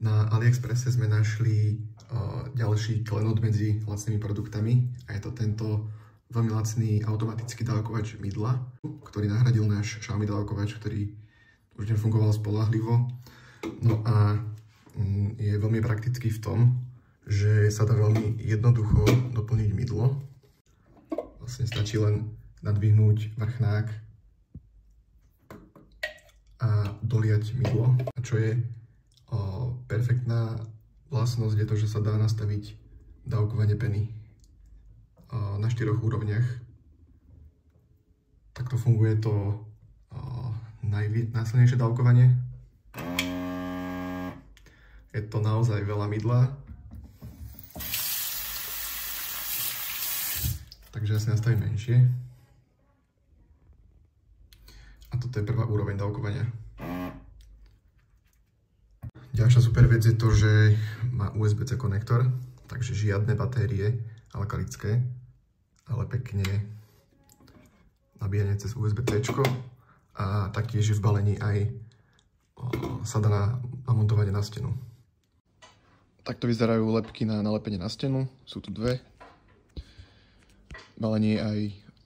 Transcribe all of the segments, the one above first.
Na AliExpresse sme našli ďalší klenot medzi lacnými produktami a je to tento veľmi lacný automatický dávkovač mydla, ktorý nahradil náš Xiaomi dávkovač, ktorý už nefungoval spoľahlivo. No a je veľmi praktický v tom, že sa dá veľmi jednoducho doplniť mydlo. Vlastne stačí len nadvihnúť vrchnák a doliať mydlo. A čo je perfektná vlastnosť je to, že sa dá nastaviť dávkovanie peny na 4 úrovniach. Takto funguje to najsilnejšie dávkovanie. Je to naozaj veľa mydla. Takže ja si nastavím menšie. A toto je prvá úroveň dávkovania. Ďalšia super vec je to, že má USB-C konektor, takže žiadne batérie alkalické, ale pekne nabíjanie cez USB-C a taktiež je v balení aj sa dá na montovanie na stenu. Takto vyzerajú lepky na nalepenie na stenu, sú tu dve. V balení je aj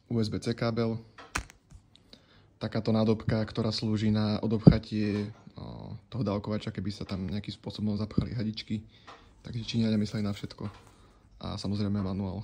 USB-C kábel. Takáto nádobka, ktorá slúži na odobchatie toho dávkovača, keby sa tam nejakým spôsobom zapchali hadičky. Takže Číňania mysleli na všetko. A samozrejme manuál.